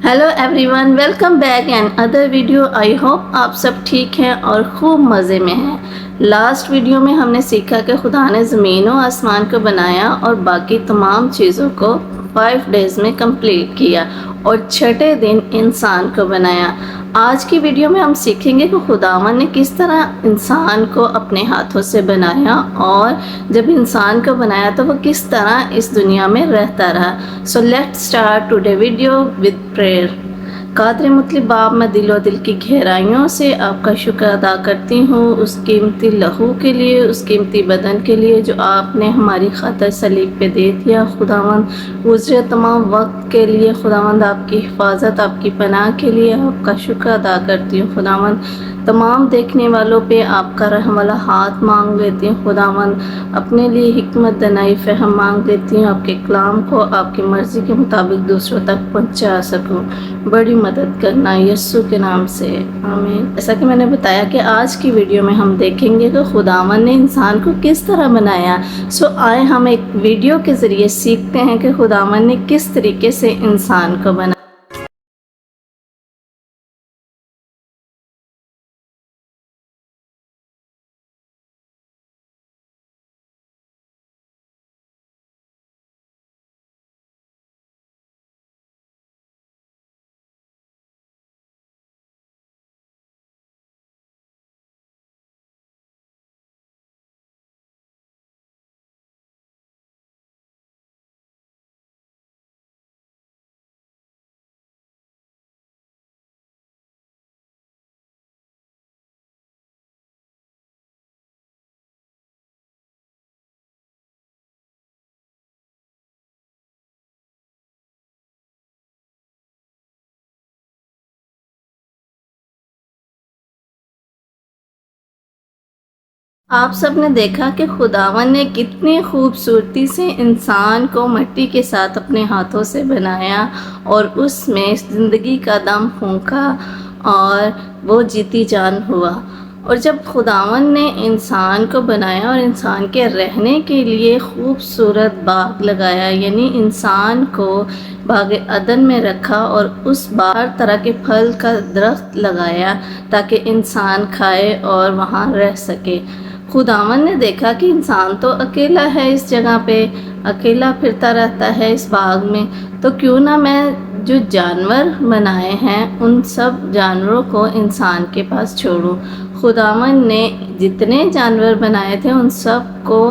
Hello everyone, welcome back and other video. I hope आप सब ठीक हैं और खूब मज़े में हैं। लास्ट वीडियो में हमने सीखा कि खुदा ने ज़मीन और आसमान को बनाया और बाकी तमाम चीज़ों को 5 डेज़ में कंप्लीट किया और छठे दिन इंसान को बनाया। आज की वीडियो में हम सीखेंगे कि खुदावन ने किस तरह इंसान को अपने हाथों से बनाया और जब इंसान को बनाया तो वो किस तरह इस दुनिया में रहता रहा। So let's start today video with prayer. कादर मुतलिब बाप, मैं दिलो दिल की गहराइयों से आपका शुक्र अदा करती हूँ उस कीमती लहू के लिए, उस कीमती बदन के लिए जो आपने हमारी खातिर सलीब पे दे दिया। खुदावंद गुज़रे तमाम वक्त के लिए खुदावंद आपकी हिफाजत, आपकी पनाह के लिए आपका शुक्र अदा करती हूँ। खुदावंद तमाम देखने वालों पे आपका रहम वाला हाथ मांग लेती हूँ। खुदावंद अपने लिए हिकमत दनाई फ़हम मांग लेती हूँ, आपके कलाम को आपकी मर्ज़ी के मुताबिक दूसरों तक पहुँचा सकूँ। बड़ी मदद करना यस्सु के नाम से, आमीन। जैसा कि मैंने बताया कि आज की वीडियो में हम देखेंगे कि खुदावन ने इंसान को किस तरह बनाया। सो आए हम एक वीडियो के ज़रिए सीखते हैं कि खुदावन ने किस तरीके से इंसान को बनाया। आप सब ने देखा कि खुदावन ने कितनी खूबसूरती से इंसान को मिट्टी के साथ अपने हाथों से बनाया और उसमें ज़िंदगी का दम फूंका और वो जीती जान हुआ। और जब खुदावन ने इंसान को बनाया और इंसान के रहने के लिए खूबसूरत बाग लगाया, यानी इंसान को बाग अदन में रखा और उस बाहर तरह के फल का दरख्त लगाया ताकि इंसान खाए और वहाँ रह सके। खुदावन ने देखा कि इंसान तो अकेला है, इस जगह पे अकेला फिरता रहता है इस बाग में, तो क्यों ना मैं जो जानवर बनाए हैं उन सब जानवरों को इंसान के पास छोड़ूं। खुदावन ने जितने जानवर बनाए थे उन सब को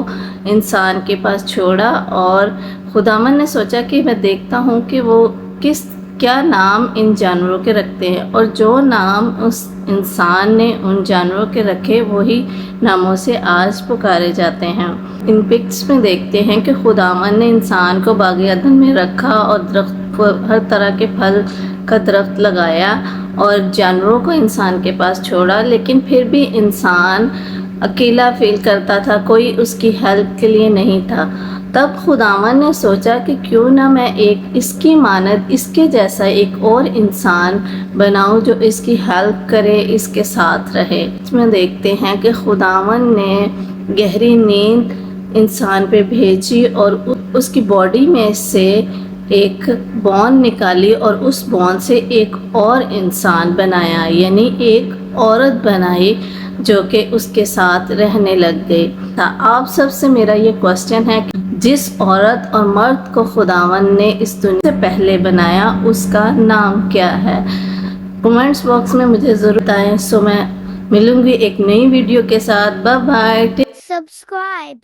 इंसान के पास छोड़ा और खुदावन ने सोचा कि मैं देखता हूँ कि वो क्या नाम इन जानवरों के रखते हैं, और जो नाम उस इंसान ने उन जानवरों के रखे वही नामों से आज पुकारे जाते हैं। इन पिक्स में देखते हैं कि खुदावन ने इंसान को बाग अदन में रखा और दरख्त, हर तरह के फल का दरख्त लगाया और जानवरों को इंसान के पास छोड़ा, लेकिन फिर भी इंसान अकेला फील करता था, कोई उसकी हेल्प के लिए नहीं था। तब खुदावन ने सोचा कि क्यों ना मैं एक इसकी मानद, इसके जैसा एक और इंसान बनाऊं जो इसकी हेल्प करे, इसके साथ रहे। इसमें देखते हैं कि खुदावन ने गहरी नींद इंसान पे भेजी और उसकी बॉडी में से एक बोन निकाली और उस बोन से एक और इंसान बनाया, यानी एक औरत बनाई जो कि उसके साथ रहने लग गई। आप सबसे मेरा ये क्वेश्चन है कि जिस औरत और मर्द को खुदावन ने इस दुनिया से पहले बनाया उसका नाम क्या है? कमेंट्स बॉक्स में मुझे ज़रूर बताएं। सो मैं मिलूंगी एक नई वीडियो के साथ। Bye bye. Subscribe.